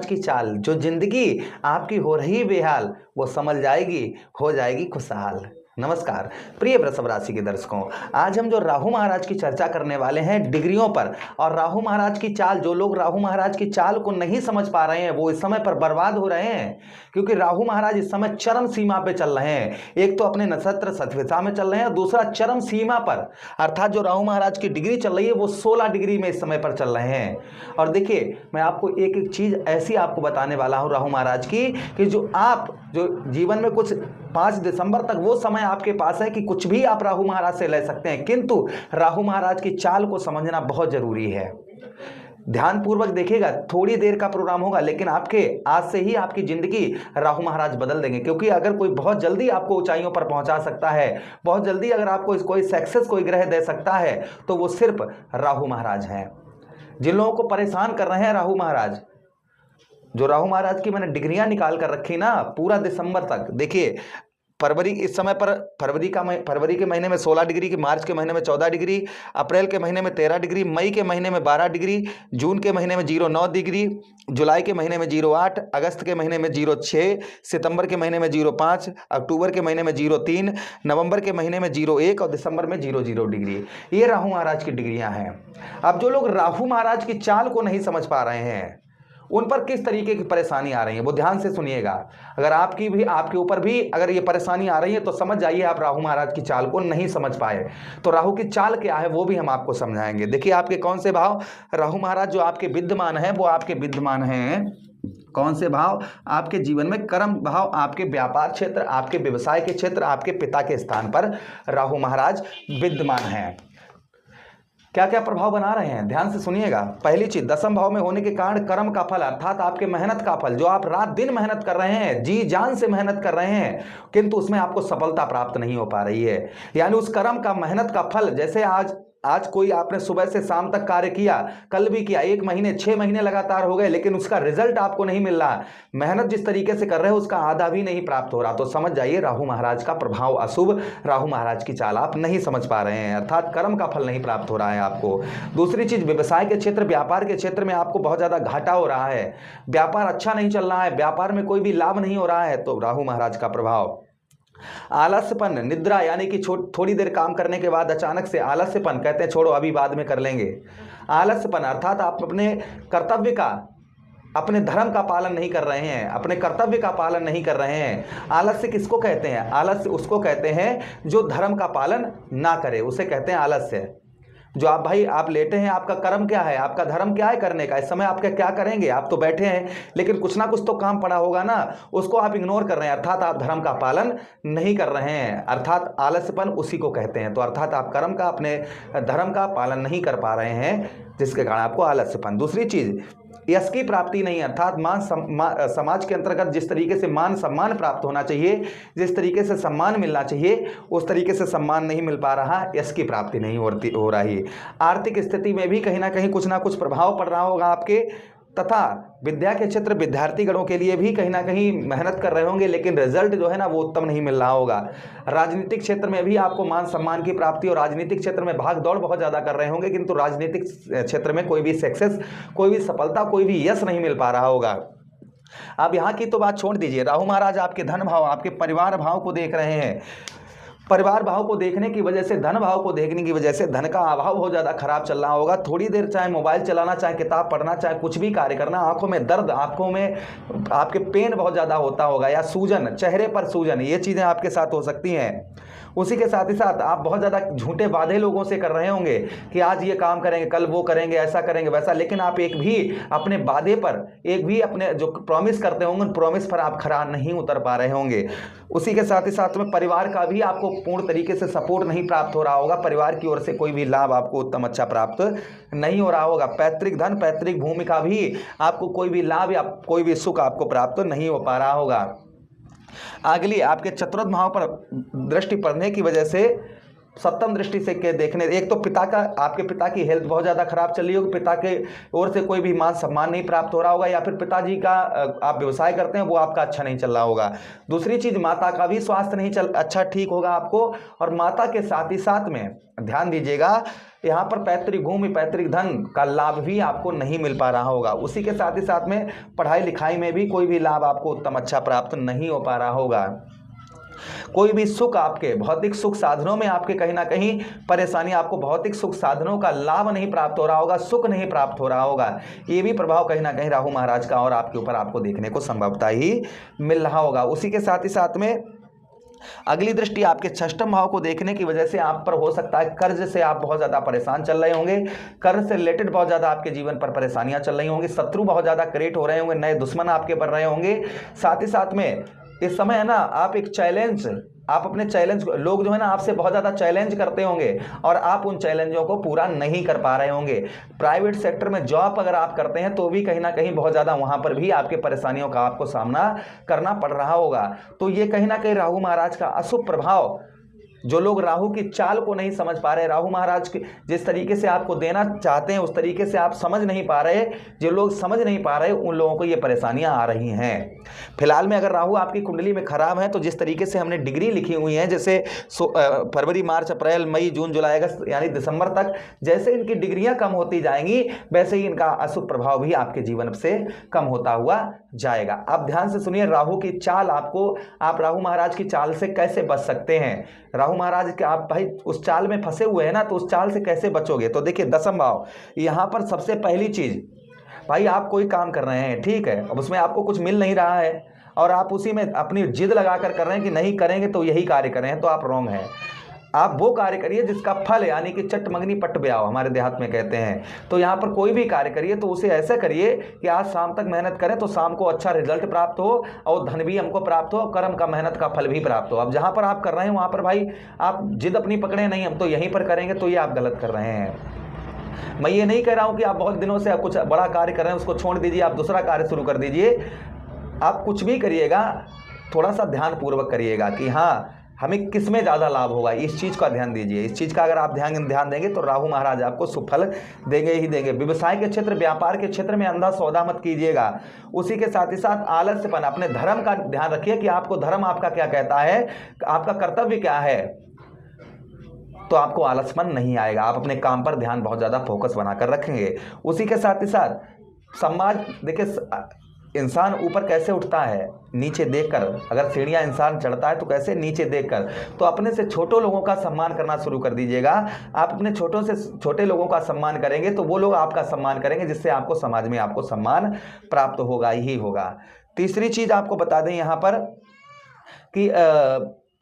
महाराज की चाल, जो जिंदगी आपकी हो रही बेहाल वो समझ जाएगी, हो जाएगी खुशहाल। नमस्कार प्रिय वृषभ राशि के दर्शकों, आज हम जो राहु महाराज की चर्चा करने वाले हैं डिग्रियों पर, और राहु महाराज की चाल, जो लोग राहु महाराज की चाल को नहीं समझ पा रहे हैं वो इस समय पर बर्बाद हो रहे हैं, क्योंकि राहु महाराज इस समय चरम सीमा पे चल रहे हैं। एक तो अपने नक्षत्र सतविषा में चल रहे हैं और दूसरा चरम सीमा पर, अर्थात जो राहु महाराज की डिग्री चल रही है वो 16 डिग्री में इस समय पर चल रहे हैं। और देखिए, मैं आपको एक एक चीज ऐसी आपको बताने वाला हूं राहु महाराज की, कि जो जीवन में कुछ 5 दिसंबर तक वो समय आपके पास है कि कुछ भी आप राहु महाराज से ले सकते हैं, किंतु राहु महाराज की चाल को समझना बहुत जरूरी है। ध्यानपूर्वक देखिएगा, थोड़ी देर का प्रोग्राम होगा लेकिन आपके आज से ही आपकी जिंदगी राहु महाराज बदल देंगे। क्योंकि अगर कोई बहुत जल्दी आपको ऊंचाइयों पर पहुंचा सकता है, बहुत जल्दी अगर आपको कोई सक्सेस कोई ग्रह दे सकता है, तो वो सिर्फ राहु महाराज हैं। जिन लोगों को परेशान कर रहे हैं राहु महाराज, जो राहु महाराज की मैंने डिग्रियां निकाल कर रखी ना पूरा दिसंबर तक, देखिए फरवरी इस समय पर फरवरी के महीने में 16 डिग्री की, मार्च के महीने में 14 डिग्री, अप्रैल के महीने में 13 डिग्री, मई के महीने में 12 डिग्री, जून के महीने में 09 डिग्री, जुलाई के महीने में 08, अगस्त के महीने में 06, सितंबर के महीने में 05, अक्टूबर के महीने में 03, नवंबर के महीने में 01 और दिसंबर में 00 डिग्री। ये राहु महाराज की डिग्रियां हैं। अब जो लोग राहु महाराज की चाल को नहीं समझ पा रहे हैं उन पर किस तरीके की परेशानी आ रही है वो ध्यान से सुनिएगा। अगर आपके ऊपर भी अगर ये परेशानी आ रही है तो समझ जाइए आप राहु महाराज की चाल को नहीं समझ पाए। तो राहु की चाल क्या है वो भी हम आपको समझाएंगे। देखिए, आपके कौन से भाव राहु महाराज जो आपके विद्यमान है, वो आपके विद्यमान हैं कौन से भाव? आपके जीवन में कर्म भाव, आपके व्यापार क्षेत्र, आपके व्यवसाय के क्षेत्र, आपके पिता के स्थान पर राहु महाराज विद्यमान हैं। क्या क्या प्रभाव बना रहे हैं ध्यान से सुनिएगा। पहली चीज, दसम भाव में होने के कारण कर्म का फल, अर्थात आपके मेहनत का फल, जो आप रात दिन मेहनत कर रहे हैं, जी जान से मेहनत कर रहे हैं, किंतु उसमें आपको सफलता प्राप्त नहीं हो पा रही है। यानी उस कर्म का, मेहनत का फल, जैसे आज कोई आपने सुबह से शाम तक कार्य किया, कल भी किया, 1 महीने 6 महीने लगातार हो गए, लेकिन उसका रिजल्ट आपको नहीं मिल रहा, मेहनत जिस तरीके से कर रहे हो उसका आधा भी नहीं प्राप्त हो रहा, तो समझ जाइए राहु महाराज का प्रभाव अशुभ, राहु महाराज की चाल आप नहीं समझ पा रहे हैं, अर्थात कर्म का फल नहीं प्राप्त हो रहा है आपको। दूसरी चीज, व्यवसाय के क्षेत्र, व्यापार के क्षेत्र में आपको बहुत ज्यादा घाटा हो रहा है, व्यापार अच्छा नहीं चल रहा है, व्यापार में कोई भी लाभ नहीं हो रहा है, तो राहु महाराज का प्रभाव। आलस्यपन, निद्रा, यानी कि थोड़ी देर काम करने के बाद अचानक से आलस्यपन, कहते हैं छोड़ो अभी बाद में कर लेंगे। आलस्यपन अर्थात आप अपने कर्तव्य का, अपने धर्म का पालन नहीं कर रहे हैं, अपने कर्तव्य का पालन नहीं कर रहे हैं। आलस्य किसको कहते हैं? आलस्य उसको कहते हैं जो धर्म का पालन ना करे, उसे कहते हैं आलस्य। जो आप लेटे हैं, आपका कर्म क्या है, आपका धर्म क्या है करने का, इस समय आप क्या करेंगे? आप तो बैठे हैं लेकिन कुछ ना कुछ तो काम पड़ा होगा ना, उसको आप इग्नोर कर रहे हैं, अर्थात आप धर्म का पालन नहीं कर रहे हैं, अर्थात आलस्यपन उसी को कहते हैं। तो अर्थात आप कर्म का, अपने धर्म का पालन नहीं कर पा रहे हैं, जिसके कारण आपको आलस्यपन। दूसरी चीज, यश की प्राप्ति नहीं, अर्थात समाज के अंतर्गत जिस तरीके से मान सम्मान प्राप्त होना चाहिए, जिस तरीके से सम्मान मिलना चाहिए, उस तरीके से सम्मान नहीं मिल पा रहा, यश की प्राप्ति नहीं हो रही। आर्थिक स्थिति में भी कहीं ना कहीं कुछ ना कुछ प्रभाव पड़ रहा होगा आपके, तथा विद्या के क्षेत्र, विद्यार्थी गणों के लिए भी कहीं ना कहीं मेहनत कर रहे होंगे, लेकिन रिजल्ट जो है ना वो उत्तम नहीं मिल रहा होगा। राजनीतिक क्षेत्र में भी आपको मान सम्मान की प्राप्ति, और राजनीतिक क्षेत्र में भाग दौड़ बहुत ज़्यादा कर रहे होंगे, किंतु राजनीतिक क्षेत्र में कोई भी सक्सेस, कोई भी सफलता, कोई भी यश नहीं मिल पा रहा होगा। अब यहाँ की तो बात छोड़ दीजिए, राहु महाराज आपके धन भाव, आपके परिवार भाव को देख रहे हैं। परिवार भाव को देखने की वजह से, धन भाव को देखने की वजह से धन का अभाव बहुत ज़्यादा खराब चल रहा होगा। थोड़ी देर चाहे मोबाइल चलाना, चाहे किताब पढ़ना, चाहे कुछ भी कार्य करना, आंखों में दर्द, आंखों में आपके पेन बहुत ज़्यादा होता होगा, या सूजन, चेहरे पर सूजन, ये चीज़ें आपके साथ हो सकती हैं। उसी के साथ ही साथ आप बहुत ज़्यादा झूठे वादे लोगों से कर रहे होंगे कि आज ये काम करेंगे, कल वो करेंगे, ऐसा करेंगे, वैसा, लेकिन आप एक भी अपने वादे पर, एक भी अपने जो प्रॉमिस करते होंगे उन प्रॉमिस पर आप खरा नहीं उतर पा रहे होंगे। उसी के साथ ही साथ में परिवार का भी आपको पूर्ण तरीके से सपोर्ट नहीं प्राप्त हो रहा होगा, परिवार की ओर से कोई भी लाभ आपको उत्तम अच्छा प्राप्त नहीं हो रहा होगा। पैतृक धन, पैतृक भूमि का भी आपको कोई भी लाभ या कोई भी सुख आपको प्राप्त नहीं हो पा रहा होगा। अगली, आपके चतुर्थ भाव पर दृष्टि पड़ने की वजह से सप्तम दृष्टि से के देखने, एक तो पिता का, आपके पिता की हेल्थ बहुत ज़्यादा खराब चल रही होगी, पिता के ओर से कोई भी मान सम्मान नहीं प्राप्त हो रहा होगा, या फिर पिताजी का आप व्यवसाय करते हैं वो आपका अच्छा नहीं चल रहा होगा। दूसरी चीज़, माता का भी स्वास्थ्य नहीं अच्छा ठीक होगा आपको, और माता के साथ ही साथ में ध्यान दीजिएगा यहाँ पर पैतृक भूमि पैतृक धन का लाभ भी आपको नहीं मिल पा रहा होगा। उसी के साथ ही साथ में पढ़ाई लिखाई में भी कोई भी लाभ आपको उत्तम अच्छा प्राप्त नहीं हो पा रहा होगा। कोई भी सुख, आपके भौतिक सुख साधनों में आपके कहीं ना कहीं परेशानी, आपको भौतिक सुख साधनों का लाभ नहीं प्राप्त हो रहा होगा, सुख नहीं प्राप्त हो रहा होगा। ये भी प्रभाव कहीं ना कहीं राहु महाराज का और आपके ऊपर आपको देखने को संभवतः ही मिल रहा होगा। उसी के साथ ही साथ में अगली दृष्टि आपके षष्ठम भाव को देखने की वजह से आप पर हो सकता है कर्ज से आप बहुत ज्यादा परेशान चल रहे होंगे, कर्ज से रिलेटेड बहुत ज्यादा आपके जीवन पर परेशानियां चल रही होंगी, शत्रु बहुत ज्यादा क्रिएट हो रहे होंगे, नए दुश्मन आपके बन रहे होंगे। साथ ही साथ में इस समय है ना, आप एक चैलेंज, आप अपने चैलेंज, लोग जो है ना आपसे बहुत ज़्यादा चैलेंज करते होंगे और आप उन चैलेंजों को पूरा नहीं कर पा रहे होंगे। प्राइवेट सेक्टर में जॉब अगर आप करते हैं तो भी कहीं ना कहीं बहुत ज़्यादा वहाँ पर भी आपके परेशानियों का आपको सामना करना पड़ रहा होगा। तो ये कहीं ना कहीं राहु महाराज का अशुभ प्रभाव, जो लोग राहु की चाल को नहीं समझ पा रहे, राहु महाराज जिस तरीके से आपको देना चाहते हैं उस तरीके से आप समझ नहीं पा रहे, जो लोग समझ नहीं पा रहे उन लोगों को ये परेशानियां आ रही हैं। फिलहाल में अगर राहु आपकी कुंडली में खराब है तो जिस तरीके से हमने डिग्री लिखी हुई है, जैसे फरवरी मार्च अप्रैल मई जून जुलाई अगस्त यानी दिसंबर तक जैसे इनकी डिग्रियां कम होती जाएंगी वैसे ही इनका अशुभ प्रभाव भी आपके जीवन से कम होता हुआ जाएगा। अब ध्यान से सुनिए, राहु की चाल आपको, आप राहु महाराज की चाल से कैसे बच सकते हैं। राहु महाराज के आप भाई उस चाल में फंसे हुए हैं ना, तो उस चाल से कैसे बचोगे। तो देखिए दसम भाव, यहाँ पर सबसे पहली चीज, भाई आप कोई काम कर रहे हैं, ठीक है, अब उसमें आपको कुछ मिल नहीं रहा है और आप उसी में अपनी जिद लगाकर कर रहे हैं कि नहीं करेंगे तो यही कार्य करें हैं, तो आप रॉन्ग हैं। आप वो कार्य करिए जिसका फल, यानी कि चट मंगनी पट ब्याओ हमारे देहात में कहते हैं। तो यहाँ पर कोई भी कार्य करिए तो उसे ऐसे करिए कि आज शाम तक मेहनत करें तो शाम को अच्छा रिजल्ट प्राप्त हो और धन भी हमको प्राप्त हो और कर्म का मेहनत का फल भी प्राप्त हो। अब जहाँ पर आप कर रहे हैं वहाँ पर भाई आप जिद अपनी पकड़े नहीं, हम तो यहीं पर करेंगे, तो ये आप गलत कर रहे हैं। मैं ये नहीं कह रहा हूँ कि आप बहुत दिनों से कुछ बड़ा कार्य कर रहे हैं उसको छोड़ दीजिए, आप दूसरा कार्य शुरू कर दीजिए। आप कुछ भी करिएगा थोड़ा सा ध्यानपूर्वक करिएगा कि हाँ हमें किस में ज़्यादा लाभ होगा, इस चीज़ का ध्यान दीजिए। इस चीज़ का अगर आप ध्यान देंगे तो राहु महाराज आपको सुफल देंगे ही देंगे। व्यवसाय के क्षेत्र, व्यापार के क्षेत्र में अंधा सौदा मत कीजिएगा। उसी के साथ ही साथ आलस्यपन, अपने धर्म का ध्यान रखिए कि आपको धर्म आपका क्या कहता है, आपका कर्तव्य क्या है, तो आपको आलसपन नहीं आएगा। आप अपने काम पर ध्यान बहुत ज़्यादा फोकस बनाकर रखेंगे। उसी के साथ ही साथ समाज, देखिए इंसान ऊपर कैसे उठता है, नीचे देखकर। अगर सीढ़ियां इंसान चढ़ता है तो कैसे, नीचे देखकर। तो अपने से छोटों लोगों का सम्मान करना शुरू कर दीजिएगा। आप अपने छोटों से छोटे लोगों का सम्मान करेंगे तो वो लोग आपका सम्मान करेंगे, जिससे आपको समाज में आपको सम्मान प्राप्त होगा ही होगा। तीसरी चीज आपको बता दें यहाँ पर कि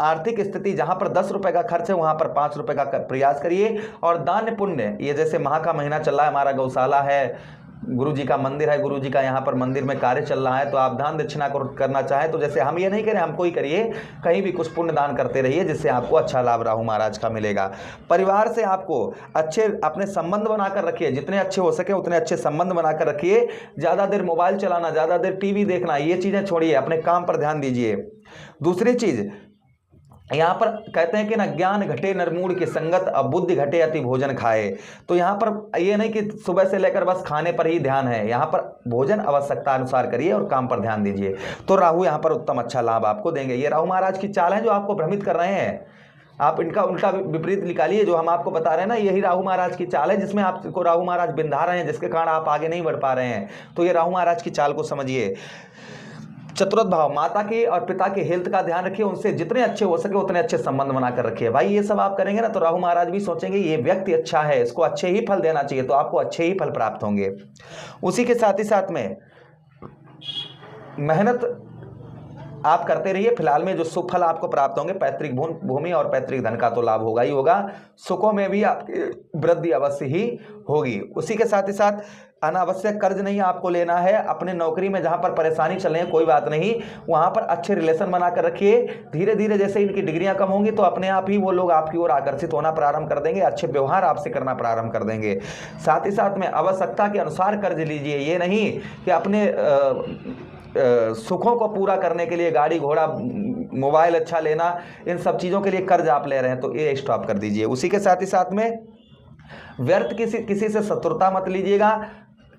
आर्थिक स्थिति, जहां पर 10 रुपए का खर्च है वहां पर 5 रुपए का प्रयास करिए। और दान पुण्य, ये जैसे माह का महीना चल रहा है, हमारा गौशाला है, गुरु जी का मंदिर है, गुरु जी का यहाँ पर मंदिर में कार्य चल रहा है, तो आप दान दक्षिणा करना चाहें तो जैसे हम ये नहीं करें हमको ही करिए, कहीं भी कुछ पुण्य दान करते रहिए, जिससे आपको अच्छा लाभ राहु महाराज का मिलेगा। परिवार से आपको अच्छे अपने संबंध बनाकर रखिए, जितने अच्छे हो सके उतने अच्छे संबंध बनाकर रखिए। ज़्यादा देर मोबाइल चलाना, ज़्यादा देर टीवी देखना, ये चीज़ें छोड़िए, अपने काम पर ध्यान दीजिए। दूसरी चीज़ यहाँ पर कहते हैं कि ना, ज्ञान घटे नरमूढ़ की संगत, अब बुद्धि घटे अति भोजन खाए। तो यहाँ पर ये नहीं कि सुबह से लेकर बस खाने पर ही ध्यान है, यहाँ पर भोजन आवश्यकता अनुसार करिए और काम पर ध्यान दीजिए, तो राहु यहाँ पर उत्तम अच्छा लाभ आपको देंगे। ये राहु महाराज की चाल है जो आपको भ्रमित कर रहे हैं, आप इनका उल्टा विपरीत निकालिए। जो हम आपको बता रहे हैं ना, यही राहु महाराज की चाल है जिसमें आपको राहु महाराज बिंधा रहे हैं, जिसके कारण आप आगे नहीं बढ़ पा रहे हैं। तो ये राहु महाराज की चाल को समझिए। चतुर्थ भाव, माता के और पिता के हेल्थ का ध्यान रखिए, उनसे जितने अच्छे हो सके उतने अच्छे संबंध बनाकर रखिए। भाई ये सब आप करेंगे ना तो राहु महाराज भी सोचेंगे ये व्यक्ति अच्छा है, इसको अच्छे ही फल देना चाहिए, तो आपको अच्छे ही फल प्राप्त होंगे। उसी के साथ ही साथ में मेहनत आप करते रहिए। फिलहाल में जो शुभ फल आपको प्राप्त होंगे, पैतृक भूमि और पैतृक धन का तो लाभ होगा ही होगा, सुखों में भी आपकी वृद्धि अवश्य ही होगी। उसी के साथ ही साथ अनावश्यक कर्ज नहीं आपको लेना है। अपने नौकरी में जहां पर परेशानी चल रही है कोई बात नहीं, वहां पर अच्छे रिलेशन बनाकर रखिए। धीरे धीरे जैसे इनकी डिग्रियां कम होंगी तो अपने आप ही वो लोग आपकी ओर आकर्षित होना प्रारंभ कर देंगे, अच्छे व्यवहार आपसे करना प्रारंभ कर देंगे। साथ ही साथ में आवश्यकता के अनुसार कर्ज लीजिए, ये नहीं कि अपने सुखों को पूरा करने के लिए गाड़ी घोड़ा मोबाइल अच्छा लेना, इन सब चीज़ों के लिए कर्ज आप ले रहे हैं तो ये स्टॉप कर दीजिए। उसी के साथ ही साथ में व्यर्थ किसी से शत्रुता मत लीजिएगा,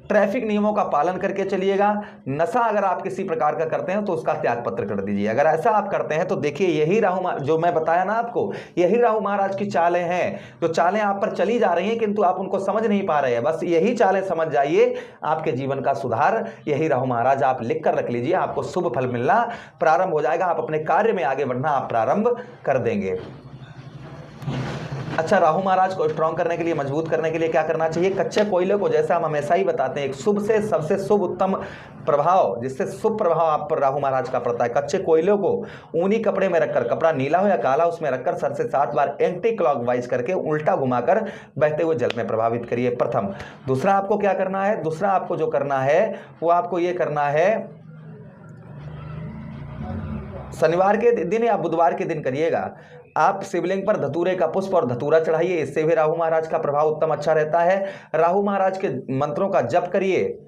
ट्रैफिक नियमों का पालन करके चलिएगा। नशा अगर आप किसी प्रकार का करते हैं तो उसका त्याग पत्र कर दीजिए। अगर ऐसा आप करते हैं तो देखिए यही जो मैं बताया ना आपको, यही राहु महाराज की चालें हैं, जो चालें आप पर चली जा रही हैं किंतु आप उनको समझ नहीं पा रहे हैं। बस यही चालें समझ जाइए, आपके जीवन का सुधार यही राहु महाराज आप लिख कर रख लीजिए, आपको शुभ फल मिलना प्रारंभ हो जाएगा। आप अपने कार्य में आगे बढ़ना आप प्रारंभ कर देंगे। अच्छा, राहु महाराज को स्ट्रांग करने के लिए, मजबूत करने के लिए क्या करना चाहिए? कच्चे कोयले को, जैसा हम हमेशा ही बताते हैं, एक शुभ से सबसे शुभ उत्तम प्रभाव, जिससे शुभ प्रभाव आप पर राहु महाराज का पड़ता है, कच्चे कोयले को ऊनी कपड़े में रखकर, कपड़ा नीला हो या काला, उसमें रखकर सर से 7 बार एंटी क्लॉकवाइज करके उल्टा घुमाकर बहते हुए जल में प्रभावित करिए, प्रथम। दूसरा आपको क्या करना है? दूसरा आपको जो करना है वो आपको ये करना है, शनिवार के दिन या बुधवार के दिन करिएगा। आप शिवलिंग पर धतूरे का पुष्प और धतूरा चढ़ाइए, इससे भी राहु महाराज का प्रभाव उत्तम अच्छा रहता है। राहु महाराज के मंत्रों का जप करिए,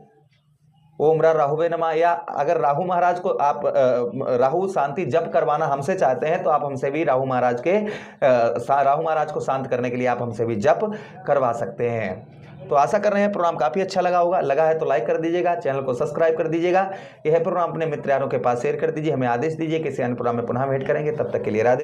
ओम राहुवे नमः। या अगर राहु महाराज को आप राहु शांति जप करवाना हमसे चाहते हैं तो आप हमसे भी राहु महाराज को शांत करने के लिए आप हमसे भी जप करवा सकते हैं। तो आशा कर रहे हैं प्रोग्राम काफ़ी अच्छा लगा होगा। लगा है तो लाइक कर दीजिएगा, चैनल को सब्सक्राइब कर दीजिएगा। यह प्रोग्राम अपने मित्र यारों के पास शेयर कर दीजिए। हमें आदेश दीजिए, किसी अन्य प्रोग्राम में पुनः भेंट करेंगे। तब तक के लिए राधे।